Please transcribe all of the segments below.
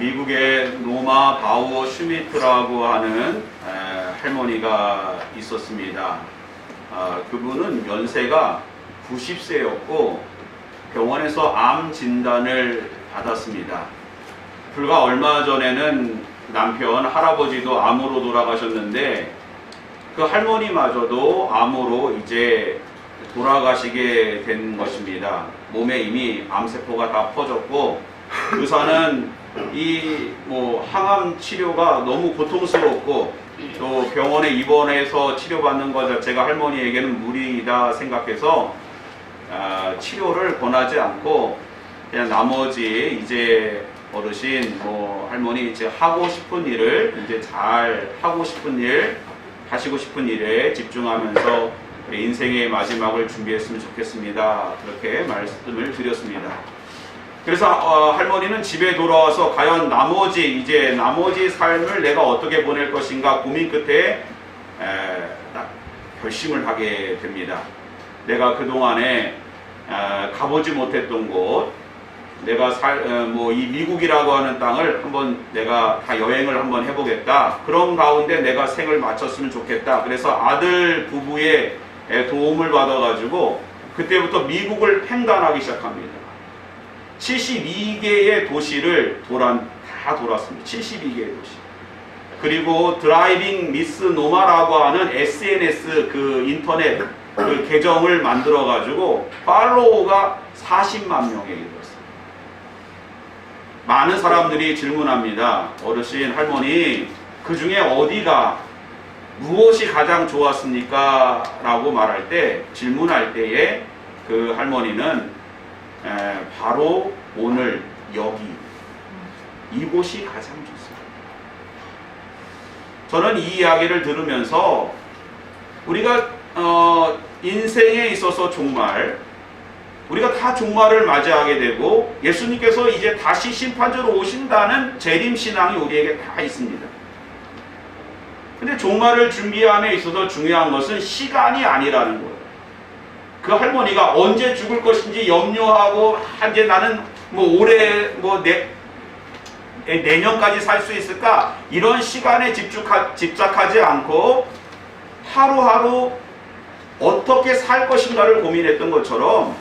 미국의 노마 바우어 슈미트라고 하는 할머니가 있었습니다. 그분은 연세가 90세였고 병원에서 암 진단을 받았습니다. 불과 얼마 전에는 남편, 할아버지도 암으로 돌아가셨는데 그 할머니마저도 암으로 이제 돌아가시게 된 것입니다. 몸에 이미 암세포가 다 퍼졌고 의사는 이 항암 치료가 너무 고통스럽고 또 병원에 입원해서 치료받는 것 자체가 할머니에게는 무리다 생각해서 치료를 권하지 않고 그냥 나머지 이제 어르신 할머니 이제 하고 싶은 일을 이제 잘 하고 싶은 일 하시고 싶은 일에 집중하면서 인생의 마지막을 준비했으면 좋겠습니다. 그렇게 말씀을 드렸습니다. 그래서 할머니는 집에 돌아와서 과연 나머지 삶을 내가 어떻게 보낼 것인가 고민 끝에 결심을 하게 됩니다. 내가 그동안에 가보지 못했던 곳, 내가 이 미국이라고 하는 땅을 한번 내가 다 여행을 한번 해보겠다. 그런 가운데 내가 생을 마쳤으면 좋겠다. 그래서 아들 부부의 도움을 받아가지고 그때부터 미국을 횡단하기 시작합니다. 72개의 도시를 다 돌았습니다. 72개의 도시. 그리고 드라이빙 미스 노마라고 하는 SNS 그 인터넷 그 계정을 만들어가지고 팔로워가 40만 명에 이르렀습니다. 많은 사람들이 질문합니다. 어르신, 할머니, 그 중에 어디가 무엇이 가장 좋았습니까? 라고 말할 때, 질문할 때에 그 할머니는 바로 오늘 여기 이곳이 가장 좋습니다. 저는 이 이야기를 들으면서 우리가 인생에 있어서 종말, 우리가 다 종말을 맞이하게 되고 예수님께서 이제 다시 심판자로 오신다는 재림신앙이 우리에게 다 있습니다. 근데 종말을 준비함에 있어서 중요한 것은 시간이 아니라는 거예요. 그 할머니가 언제 죽을 것인지 염려하고 이제 나는 올해 내년까지 살 수 있을까? 이런 시간에 집착하지 않고 하루하루 어떻게 살 것인가를 고민했던 것처럼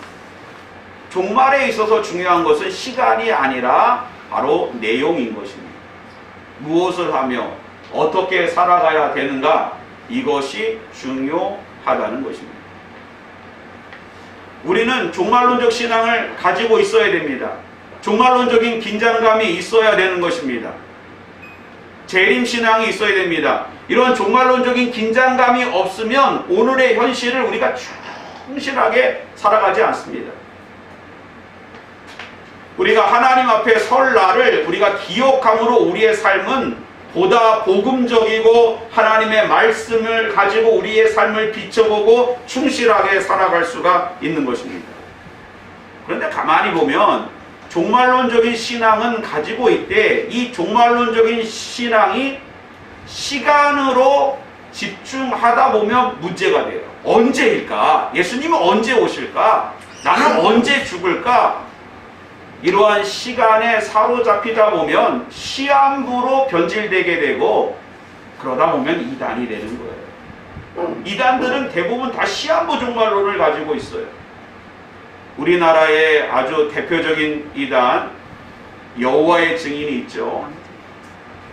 종말에 있어서 중요한 것은 시간이 아니라 바로 내용인 것입니다. 무엇을 하며 어떻게 살아가야 되는가? 이것이 중요하다는 것입니다. 우리는 종말론적 신앙을 가지고 있어야 됩니다. 종말론적인 긴장감이 있어야 되는 것입니다. 재림신앙이 있어야 됩니다. 이런 종말론적인 긴장감이 없으면 오늘의 현실을 우리가 충실하게 살아가지 않습니다. 우리가 하나님 앞에 설 날을 우리가 기억함으로 우리의 삶은 보다 복음적이고 하나님의 말씀을 가지고 우리의 삶을 비춰보고 충실하게 살아갈 수가 있는 것입니다. 그런데 가만히 보면 종말론적인 신앙은 가지고 있되 이 종말론적인 신앙이 시간으로 집중하다 보면 문제가 돼요. 언제일까? 예수님은 언제 오실까? 나는 언제 죽을까? 이러한 시간에 사로잡히다 보면 시한부로 변질되게 되고 그러다 보면 이단이 되는 거예요. 이단들은 대부분 다 시한부 종말론을 가지고 있어요. 우리나라의 아주 대표적인 이단 여호와의 증인이 있죠.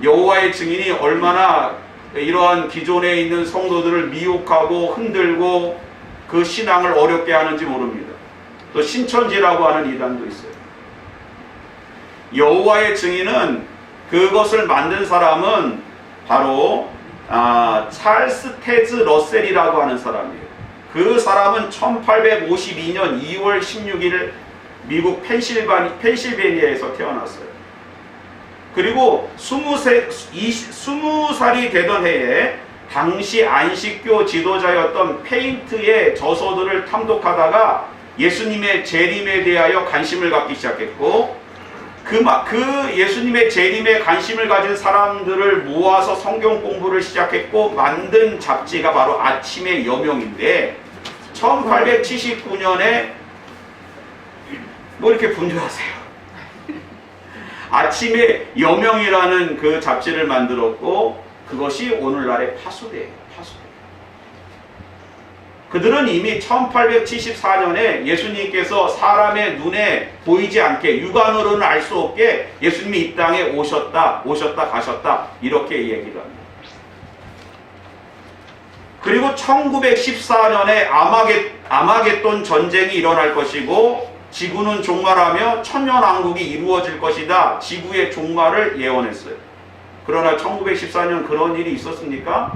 여호와의 증인이 얼마나 이러한 기존에 있는 성도들을 미혹하고 흔들고 그 신앙을 어렵게 하는지 모릅니다. 또 신천지라고 하는 이단도 있어요. 여호와의 증인은 그것을 만든 사람은 바로 찰스 테즈 러셀이라고 하는 사람이에요. 그 사람은 1852년 2월 16일 미국 펜실베니아에서 태어났어요. 그리고 20살이 되던 해에 당시 안식교 지도자였던 페인트의 저서들을 탐독하다가 예수님의 재림에 대하여 관심을 갖기 시작했고 그 예수님의 재림에 관심을 가진 사람들을 모아서 성경 공부를 시작했고 만든 잡지가 바로 아침의 여명인데 1879년에 뭐 이렇게 분주하세요. 아침에 여명이라는 그 잡지를 만들었고 그것이 오늘날의 파수대예요. 파수대. 그들은 이미 1874년에 예수님께서 사람의 눈에 보이지 않게 육안으로는 알 수 없게 예수님이 이 땅에 오셨다 가셨다 이렇게 얘기를 합니다. 그리고 1914년에 아마겟돈 전쟁이 일어날 것이고 지구는 종말하며 천년왕국이 이루어질 것이다. 지구의 종말을 예언했어요. 그러나 1914년 그런 일이 있었습니까?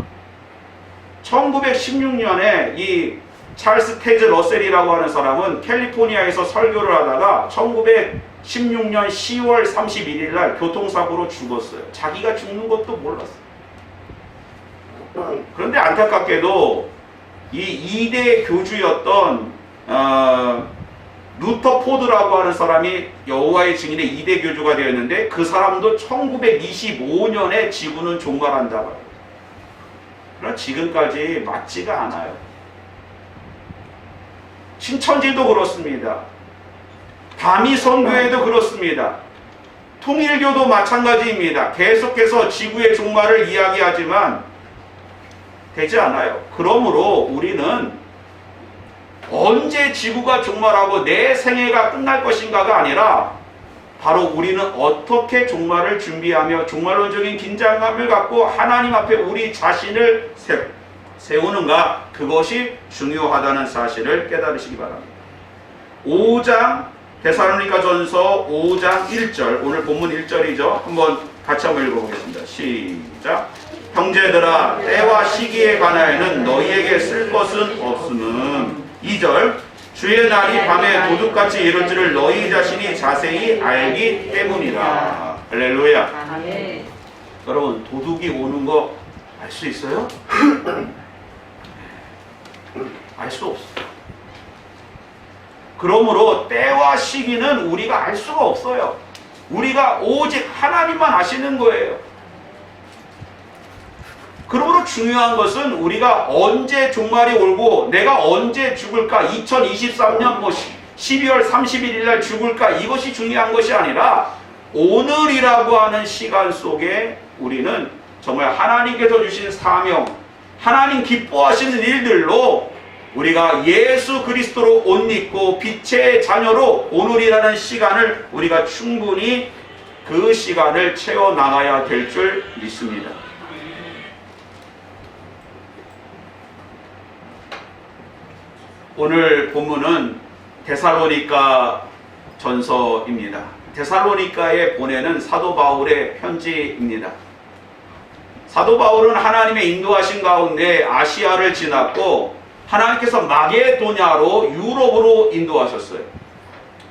1916년에 이 찰스 테즈 러셀이라고 하는 사람은 캘리포니아에서 설교를 하다가 1916년 10월 31일 날 교통사고로 죽었어요. 자기가 죽는 것도 몰랐어요. 그런데 안타깝게도 이 2대 교주였던 루터 포드라고 하는 사람이 여호와의 증인의 2대 교주가 되었는데 그 사람도 1925년에 지구는 종말한다. 그러나 지금까지 맞지가 않아요. 신천지도 그렇습니다. 다미선교회도 그렇습니다. 통일교도 마찬가지입니다. 계속해서 지구의 종말을 이야기하지만 되지 않아요. 그러므로 우리는 언제 지구가 종말하고 내 생애가 끝날 것인가가 아니라 바로 우리는 어떻게 종말을 준비하며 종말론적인 긴장감을 갖고 하나님 앞에 우리 자신을 세우는가, 그것이 중요하다는 사실을 깨달으시기 바랍니다. 5장 데살로니가전서 5장 1절, 오늘 본문 1절이죠. 한번 같이 한번 읽어보겠습니다. 시작. 형제들아, 때와 시기에 관하여는 너희에게 쓸 것은 없음은. 2절. 주의 날이 밤에 도둑같이 이룰 줄을 너희 자신이 자세히 알기 때문이라. 할렐루야. 아멘. 여러분, 도둑이 오는 거 알 수 있어요? 알 수 없어요. 그러므로 때와 시기는 우리가 알 수가 없어요. 우리가 오직 하나님만 아시는 거예요. 그러므로 중요한 것은 우리가 언제 종말이 올고 내가 언제 죽을까, 2023년 12월 31일 날 죽을까, 이것이 중요한 것이 아니라 오늘이라고 하는 시간 속에 우리는 정말 하나님께서 주신 사명, 하나님 기뻐하시는 일들로 우리가 예수 그리스도로 옷 입고 빛의 자녀로 오늘이라는 시간을 우리가 충분히 그 시간을 채워나가야 될 줄 믿습니다. 오늘 본문은 데살로니가 전서입니다. 데살로니가에 보내는 사도 바울의 편지입니다. 사도 바울은 하나님의 인도하신 가운데 아시아를 지났고 하나님께서 마게도냐로 유럽으로 인도하셨어요.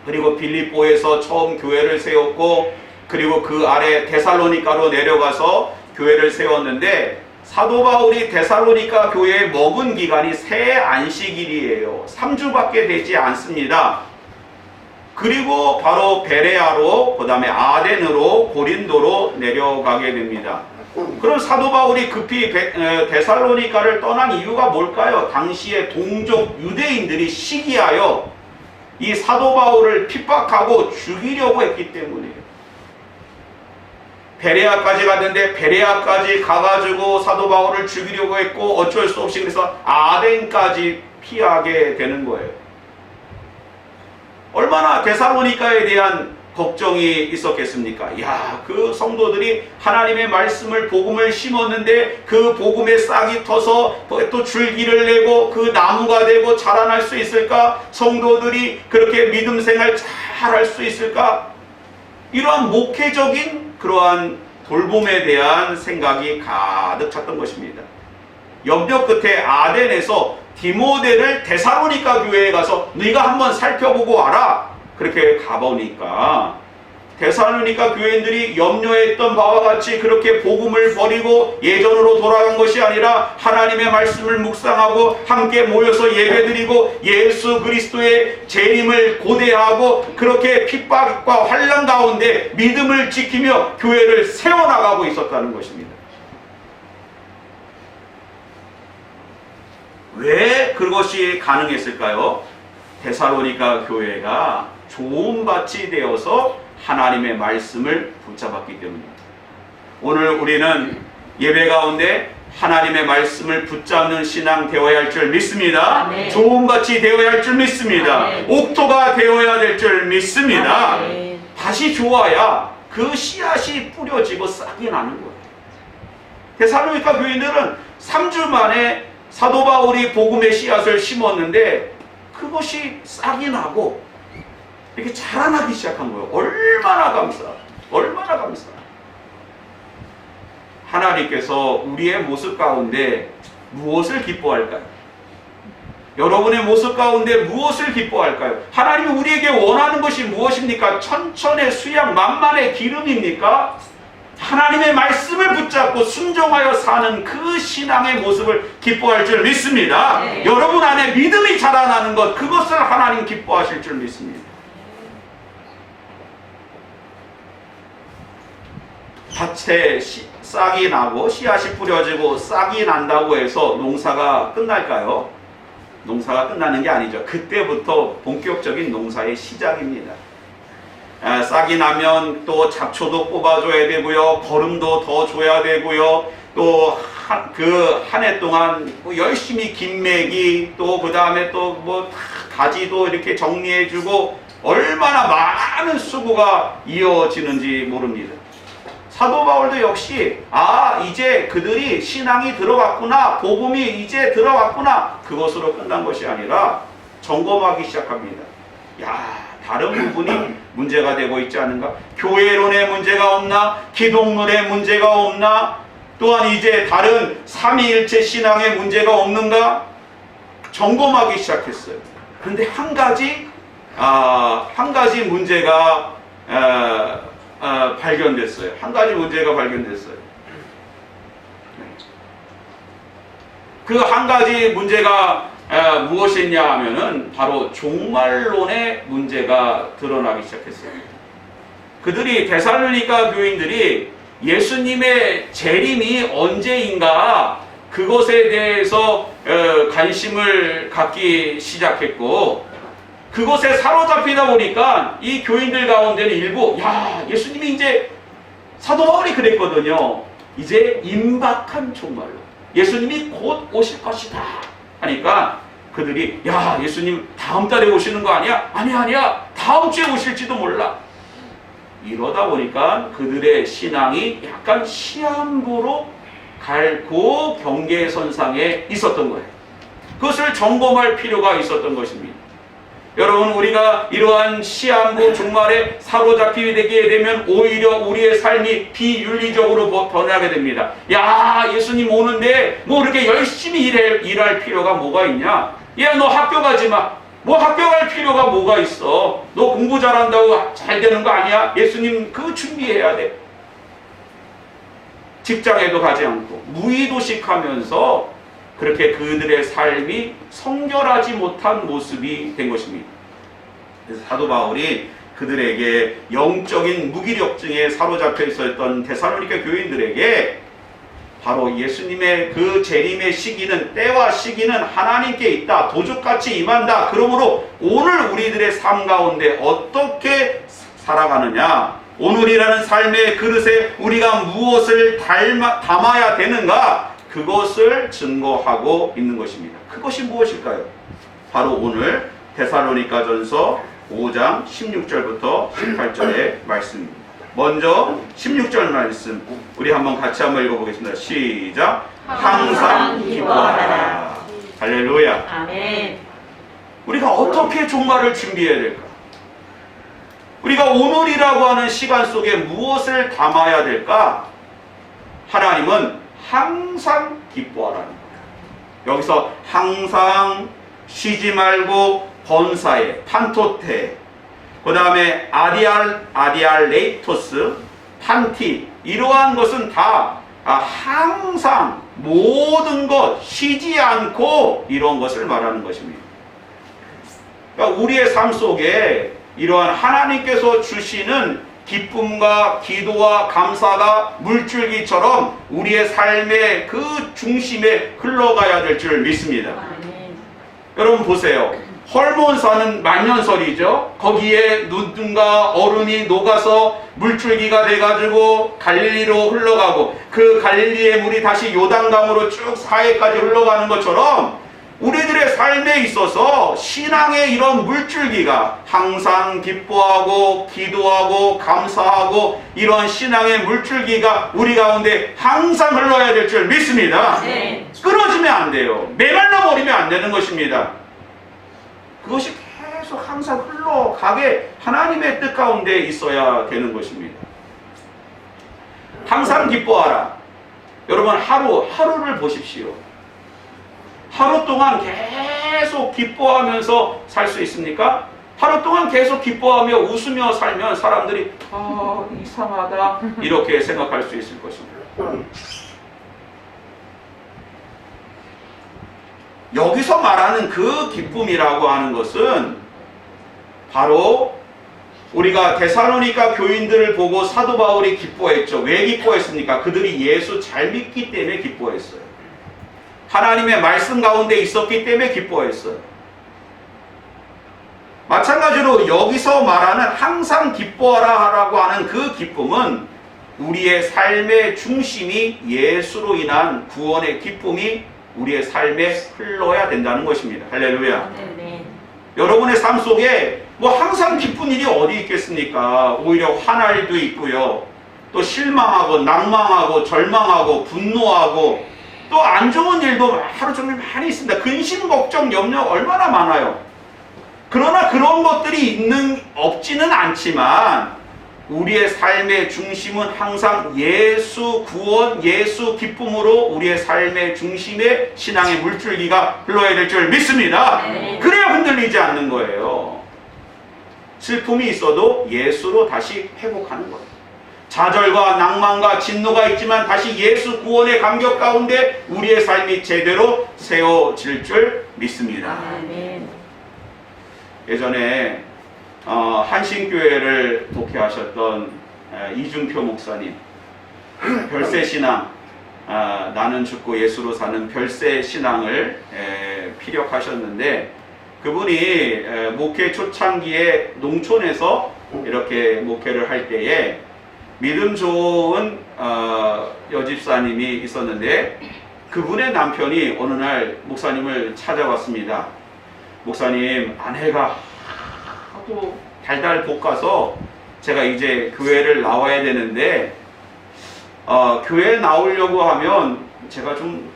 그리고 빌립보에서 처음 교회를 세웠고 그리고 그 아래 데살로니가로 내려가서 교회를 세웠는데 사도 바울이 데살로니가 교회에 머문 기간이 새 안식일이에요. 3주밖에 되지 않습니다. 그리고 바로 베레아로, 그 다음에 아덴으로, 고린도로 내려가게 됩니다. 그럼 사도 바울이 급히 데살로니가를 떠난 이유가 뭘까요? 당시에 동족 유대인들이 시기하여 이 사도 바울을 핍박하고 죽이려고 했기 때문이에요. 베레아까지 갔는데 베레아까지 가가지고 사도 바울을 죽이려고 했고 어쩔 수 없이 그래서 아덴까지 피하게 되는 거예요. 얼마나 데살로니가에 대한 걱정이 있었겠습니까? 야, 그 성도들이 하나님의 말씀을, 복음을 심었는데 그 복음의 싹이 터서 또 줄기를 내고 그 나무가 되고 자라날 수 있을까? 성도들이 그렇게 믿음 생활 잘 할 수 있을까? 이러한 목회적인 그러한 돌봄에 대한 생각이 가득 찼던 것입니다. 염려 끝에 아덴에서 디모데를 데살로니가 교회에 가서 네가 한번 살펴보고 와라. 그렇게 가보니까 데살로니가 교인들이 염려했던 바와 같이 그렇게 복음을 버리고 예전으로 돌아간 것이 아니라 하나님의 말씀을 묵상하고 함께 모여서 예배드리고 예수 그리스도의 재림을 고대하고 그렇게 핍박과 환난 가운데 믿음을 지키며 교회를 세워나가고 있었다는 것입니다. 왜 그것이 가능했을까요? 데살로니가 교회가 좋은 밭이 되어서 하나님의 말씀을 붙잡았기 때문입니다. 오늘 우리는 예배 가운데 하나님의 말씀을 붙잡는 신앙 되어야 할 줄 믿습니다. 아멘. 조음같이 되어야 할 줄 믿습니다. 아멘. 옥토가 되어야 될 줄 믿습니다. 아멘. 다시 좋아야 그 씨앗이 뿌려지고 싹이 나는 거예요. 데살로니가 교인들은 3주 만에 사도 바울이 복음의 씨앗을 심었는데 그것이 싹이 나고 이렇게 자라나기 시작한 거예요. 얼마나 감사, 얼마나 감사. 하나님께서 우리의 모습 가운데 무엇을 기뻐할까요? 여러분의 모습 가운데 무엇을 기뻐할까요? 하나님이 우리에게 원하는 것이 무엇입니까? 천천의 수양, 만만의 기름입니까? 하나님의 말씀을 붙잡고 순종하여 사는 그 신앙의 모습을 기뻐할 줄 믿습니다. 네. 여러분 안에 믿음이 자라나는 것, 그것을 하나님 기뻐하실 줄 믿습니다. 밭에 싹이 나고 씨앗이 뿌려지고 싹이 난다고 해서 농사가 끝날까요? 농사가 끝나는 게 아니죠. 그때부터 본격적인 농사의 시작입니다. 싹이 나면 또 잡초도 뽑아줘야 되고요. 거름도 더 줘야 되고요. 또 한 해 동안 열심히 김매기, 또 그 다음에 또 뭐 가지도 이렇게 정리해주고 얼마나 많은 수고가 이어지는지 모릅니다. 사도 바울도 역시 이제 그들이 신앙이 들어갔구나, 복음이 이제 들어갔구나, 그것으로 끝난 것이 아니라 점검하기 시작합니다. 다른 부분이 문제가 되고 있지 않은가? 교회론에 문제가 없나? 기독론에 문제가 없나? 또한 이제 다른 삼위일체 신앙에 문제가 없는가? 점검하기 시작했어요. 그런데 한 가지 문제가 발견됐어요. 한 가지 문제가 발견됐어요. 그 한 가지 문제가 무엇이냐 하면은 바로 종말론의 문제가 드러나기 시작했어요. 그들이 데살로니가 교인들이 예수님의 재림이 언제인가 그것에 대해서 관심을 갖기 시작했고, 그것에 사로잡히다 보니까 이 교인들 가운데는 일부 예수님이 이제 사도 바울이 그랬거든요. 이제 임박한 종말로 예수님이 곧 오실 것이다 하니까 그들이 예수님 다음 달에 오시는 거 아니야? 아니야 다음 주에 오실지도 몰라. 이러다 보니까 그들의 신앙이 약간 시한부로 갈 그 경계선상에 있었던 거예요. 그것을 점검할 필요가 있었던 것입니다. 여러분, 우리가 이러한 시한부 종말에 사로잡히게 되면 오히려 우리의 삶이 비윤리적으로 변하게 됩니다. 예수님 오는데 뭐 그렇게 열심히 일할 필요가 뭐가 있냐? 너 학교 가지 마. 뭐 학교 갈 필요가 뭐가 있어? 너 공부 잘한다고 잘 되는 거 아니야? 예수님 그 준비해야 돼. 직장에도 가지 않고 무의도식하면서 그렇게 그들의 삶이 성결하지 못한 모습이 된 것입니다. 그래서 사도 바울이 그들에게 영적인 무기력증에 사로잡혀 있었던 데살로니가 교인들에게 바로 예수님의 그 재림의 시기는, 때와 시기는 하나님께 있다. 도둑같이 임한다. 그러므로 오늘 우리들의 삶 가운데 어떻게 살아가느냐, 오늘이라는 삶의 그릇에 우리가 무엇을 담아야 되는가, 그것을 증거하고 있는 것입니다. 그것이 무엇일까요? 바로 오늘 데살로니가전서 5장 16절부터 18절의 말씀입니다. 먼저 16절 말씀 우리 같이 한번 읽어보겠습니다. 시작. 항상 기뻐하라. 할렐루야. 아멘. 우리가 어떻게 종말을 준비해야 될까? 우리가 오늘이라고 하는 시간 속에 무엇을 담아야 될까? 하나님은 항상 기뻐하라는 거예요. 여기서 항상, 쉬지 말고, 번사에, 판토테, 그 다음에 아디알레이토스, 판티, 이러한 것은 다 항상 모든 것, 쉬지 않고 이런 것을 말하는 것입니다. 그러니까 우리의 삶 속에 이러한 하나님께서 주시는 기쁨과 기도와 감사가 물줄기처럼 우리의 삶의 그 중심에 흘러가야 될 줄 믿습니다. 아멘. 여러분 보세요. 헐몬산은 만년설이죠. 거기에 누군가 어른이 녹아서 물줄기가 돼가지고 갈릴리로 흘러가고 그 갈릴리의 물이 다시 요단강으로 쭉 사해까지 흘러가는 것처럼 우리들의 삶에 있어서 신앙의 이런 물줄기가 항상 기뻐하고 기도하고 감사하고 이런 신앙의 물줄기가 우리 가운데 항상 흘러야 될 줄 믿습니다. 네. 끊어지면 안 돼요. 메말라 버리면 안 되는 것입니다. 그것이 계속 항상 흘러가게 하나님의 뜻 가운데 있어야 되는 것입니다. 항상 기뻐하라. 여러분 하루를 보십시오. 하루 동안 계속 기뻐하면서 살 수 있습니까? 하루 동안 계속 기뻐하며 웃으며 살면 사람들이 이상하다 이렇게 생각할 수 있을 것입니다. 여기서 말하는 그 기쁨이라고 하는 것은 바로 우리가 데살로니가 교인들을 보고 사도 바울이 기뻐했죠. 왜 기뻐했습니까? 그들이 예수 잘 믿기 때문에 기뻐했어요. 하나님의 말씀 가운데 있었기 때문에 기뻐했어요. 마찬가지로 여기서 말하는 항상 기뻐하라라고 하는 그 기쁨은 우리의 삶의 중심이 예수로 인한 구원의 기쁨이 우리의 삶에 흘러야 된다는 것입니다. 할렐루야. 네. 여러분의 삶 속에 뭐 항상 기쁜 일이 어디 있겠습니까? 오히려 화날 일도 있고요. 또 실망하고 낭망하고 절망하고 분노하고 또 안 좋은 일도 하루 종일 많이 있습니다. 근심, 걱정, 염려 얼마나 많아요. 그러나 그런 것들이 없지는 않지만 우리의 삶의 중심은 항상 예수 구원, 예수 기쁨으로 우리의 삶의 중심에 신앙의 물줄기가 흘러야 될 줄 믿습니다. 네. 그래야 흔들리지 않는 거예요. 슬픔이 있어도 예수로 다시 회복하는 거예요. 좌절과 낭만과 진노가 있지만 다시 예수 구원의 감격 가운데 우리의 삶이 제대로 세워질 줄 믿습니다. 네. 예전에 한신교회를 목회하셨던 이준표 목사님, 별세신앙, 나는 죽고 예수로 사는 별세신앙을 피력하셨는데 그분이 목회 초창기에 농촌에서 이렇게 목회를 할 때에 믿음 좋은 여집사님이 있었는데 그분의 남편이 어느 날 목사님을 찾아왔습니다. 목사님, 아내가 하도 달달 볶아서 제가 이제 교회를 나와야 되는데 교회 나오려고 하면 제가 좀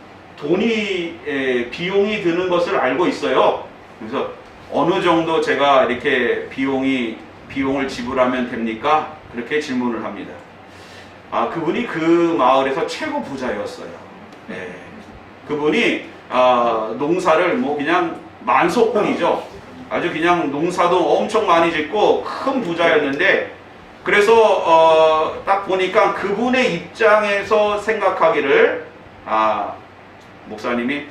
비용이 드는 것을 알고 있어요. 그래서 어느 정도 제가 이렇게 비용을 지불하면 됩니까? 그렇게 질문을 합니다. 그분이 그 마을에서 최고 부자였어요. 네. 그분이 농사를 뭐 그냥 만석군이죠. 아주 그냥 농사도 엄청 많이 짓고 큰 부자였는데 그래서 딱 보니까 그분의 입장에서 생각하기를 목사님이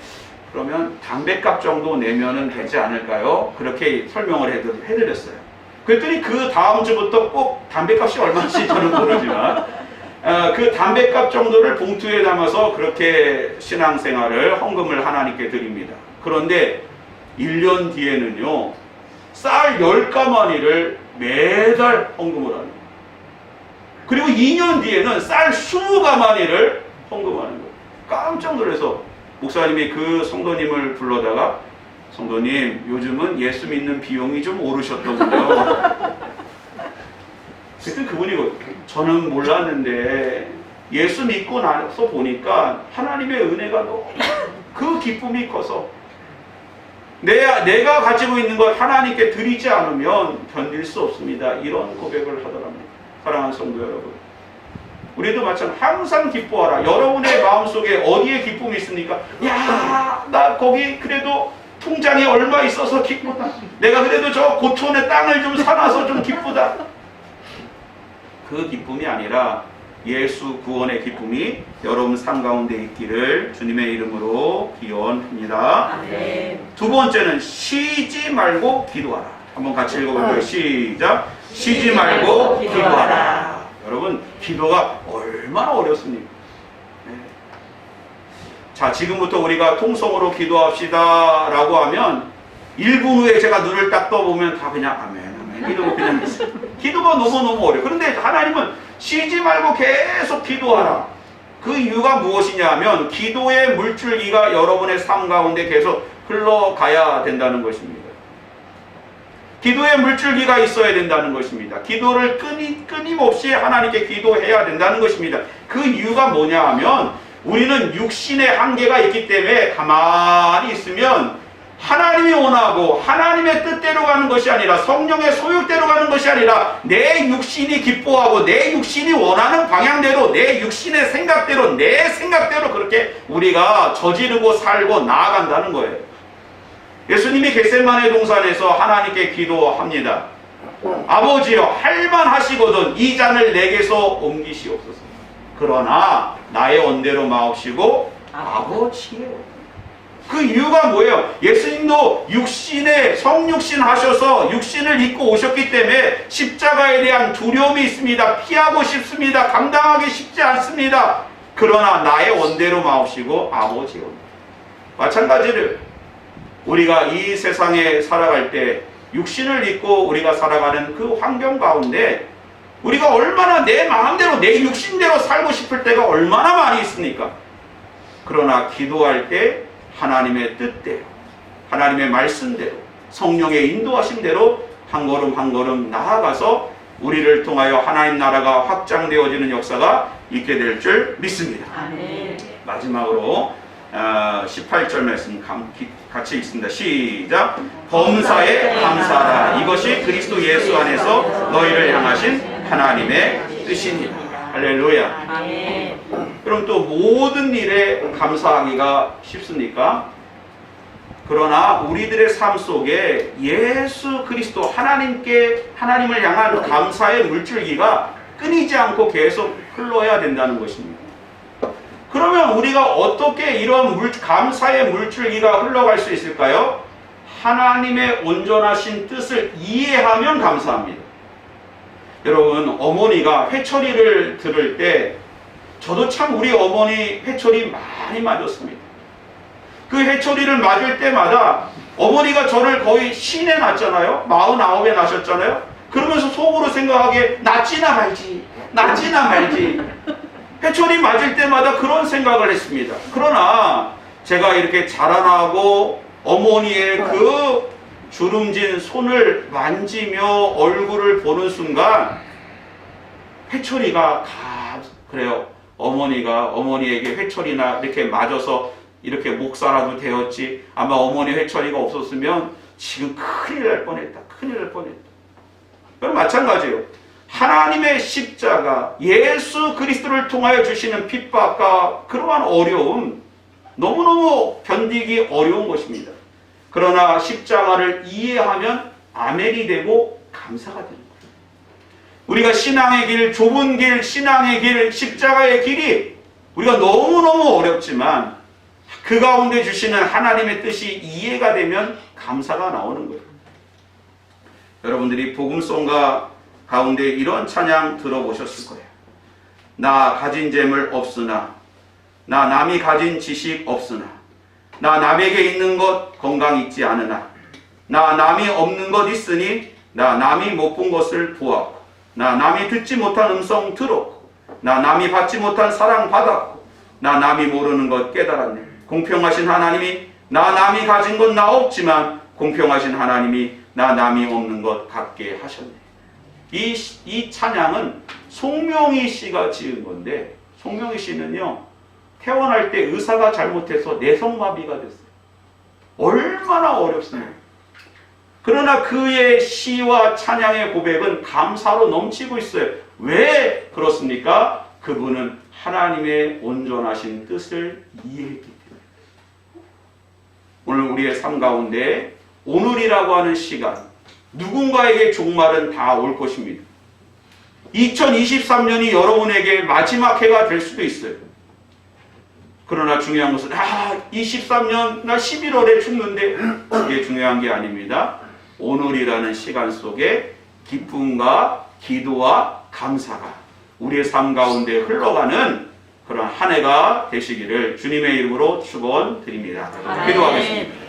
그러면 담배값 정도 내면은 되지 않을까요? 그렇게 설명을 해드렸어요. 그랬더니 그 다음 주부터 꼭 담배값이 얼마인지 저는 모르지만 그 담배값 정도를 봉투에 담아서 그렇게 신앙생활을 헌금을 하나님께 드립니다. 그런데 1년 뒤에는요 쌀 10가마니를 매달 헌금을 하는 거예요. 그리고 2년 뒤에는 쌀 20가마니를 헌금하는 거예요. 깜짝 놀라서 목사님이 그 성도님을 불러다가 성도님, 요즘은 예수 믿는 비용이 좀 오르셨더군요. 그때 그분이 저는 몰랐는데 예수 믿고 나서 보니까 하나님의 은혜가 너무 그 기쁨이 커서 내가 가지고 있는 걸 하나님께 드리지 않으면 견딜 수 없습니다. 이런 고백을 하더랍니다. 사랑하는 성도 여러분, 우리도 마찬가지 항상 기뻐하라. 여러분의 마음속에 어디에 기쁨이 있습니까? 야, 나 거기 그래도 통장에 얼마 있어서 기쁘다. 내가 그래도 저 고촌에 땅을 좀 사놔서 좀 기쁘다. 그 기쁨이 아니라 예수 구원의 기쁨이 여러분 삶 가운데 있기를 주님의 이름으로 기원합니다. 네. 두 번째는 쉬지 말고 기도하라. 한번 같이 읽어볼까요? 시작. 쉬지 말고 기도하라. 여러분, 기도가 얼마나 어렵습니까? 네. 자, 지금부터 우리가 통성으로 기도합시다 라고 하면 1분 후에 제가 눈을 딱 떠보면 다 그냥 아멘 아멘 이러고 그냥 있어요. 기도가 너무너무 어려워요. 그런데 하나님은 쉬지 말고 계속 기도하라. 그 이유가 무엇이냐 하면 기도의 물줄기가 여러분의 삶 가운데 계속 흘러가야 된다는 것입니다. 기도의 물줄기가 있어야 된다는 것입니다. 기도를 끊임없이 하나님께 기도해야 된다는 것입니다. 그 이유가 뭐냐 하면 우리는 육신의 한계가 있기 때문에 가만히 있으면 하나님이 원하고 하나님의 뜻대로 가는 것이 아니라 성령의 소욕대로 가는 것이 아니라 내 육신이 기뻐하고 내 육신이 원하는 방향대로 내 육신의 생각대로 내 생각대로 그렇게 우리가 저지르고 살고 나아간다는 거예요. 예수님이 겟세마네 동산에서 하나님께 기도합니다. 아버지여 할만하시거든 이 잔을 내게서 옮기시옵소서. 그러나 나의 원대로 마옵시고 아버지의 원대로. 그 이유가 뭐예요? 예수님도 육신에 성육신 하셔서 육신을 입고 오셨기 때문에 십자가에 대한 두려움이 있습니다. 피하고 싶습니다. 감당하기 쉽지 않습니다. 그러나 나의 원대로 마옵시고 아버지의 원대로. 마찬가지로 우리가 이 세상에 살아갈 때 육신을 입고 우리가 살아가는 그 환경 가운데 우리가 얼마나 내 마음대로 내 육신대로 살고 싶을 때가 얼마나 많이 있습니까? 그러나 기도할 때 하나님의 뜻대로 하나님의 말씀대로 성령의 인도하심대로 한 걸음 한 걸음 나아가서 우리를 통하여 하나님 나라가 확장되어지는 역사가 있게 될 줄 믿습니다. 아멘. 마지막으로 18절 말씀 같이 읽습니다. 시작. 범사에 감사하라. 이것이 그리스도 예수 안에서 너희를 향하신 하나님의 뜻이니라. 할렐루야. 아멘. 그럼 또 모든 일에 감사하기가 쉽습니까? 그러나 우리들의 삶 속에 예수 그리스도 하나님을 향한 감사의 물줄기가 끊이지 않고 계속 흘러야 된다는 것입니다. 그러면 우리가 어떻게 이런 감사의 물줄기가 흘러갈 수 있을까요? 하나님의 온전하신 뜻을 이해하면 감사합니다. 여러분, 어머니가 회초리를 들을 때 저도 참 우리 어머니 회초리 많이 맞았습니다. 그 회초리를 맞을 때마다 어머니가 저를 거의 신에 낳았잖아요. 49에 낳으셨잖아요. 그러면서 속으로 생각하기에 낫지나 말지 회초리 맞을 때마다 그런 생각을 했습니다. 그러나 제가 이렇게 자라나고 어머니의 그 주름진 손을 만지며 얼굴을 보는 순간 회초리가 그래요. 어머니에게 회초리나 이렇게 맞아서 이렇게 목사라도 되었지 아마 어머니 회초리가 없었으면 지금 큰일 날 뻔했다. 그럼 마찬가지예요. 하나님의 십자가 예수 그리스도를 통하여 주시는 핍박과 그러한 어려움 너무너무 견디기 어려운 것입니다. 그러나 십자가를 이해하면 아멘이 되고 감사가 되는 거예요. 우리가 신앙의 길, 좁은 길, 신앙의 길, 십자가의 길이 우리가 너무너무 어렵지만 그 가운데 주시는 하나님의 뜻이 이해가 되면 감사가 나오는 거예요. 여러분들이 복음송가 가운데 이런 찬양 들어보셨을 거예요. 나 가진 재물 없으나 나 남이 가진 지식 없으나 나 남에게 있는 것 건강 있지 않으나 나 남이 없는 것 있으니 나 남이 못 본 것을 보았고 나 남이 듣지 못한 음성 들었고 나 남이 받지 못한 사랑 받았고 나 남이 모르는 것 깨달았네. 공평하신 하나님이 나 남이 가진 건 나 없지만 공평하신 하나님이 나 남이 없는 것 갖게 하셨네. 이 찬양은 송명희 씨가 지은 건데 송명희 씨는요 태어날 때 의사가 잘못해서 내성마비가 됐어요. 얼마나 어렵습니까? 그러나 그의 시와 찬양의 고백은 감사로 넘치고 있어요. 왜 그렇습니까? 그분은 하나님의 온전하신 뜻을 이해했기 때문에. 오늘 우리의 삶 가운데 오늘이라고 하는 시간 누군가에게 종말은 다 올 것입니다. 2023년이 여러분에게 마지막 해가 될 수도 있어요. 그러나 중요한 것은 23년 나 11월에 죽는데 그게 중요한 게 아닙니다. 오늘이라는 시간 속에 기쁨과 기도와 감사가 우리의 삶 가운데 흘러가는 그런 한 해가 되시기를 주님의 이름으로 축원드립니다. 기도하겠습니다.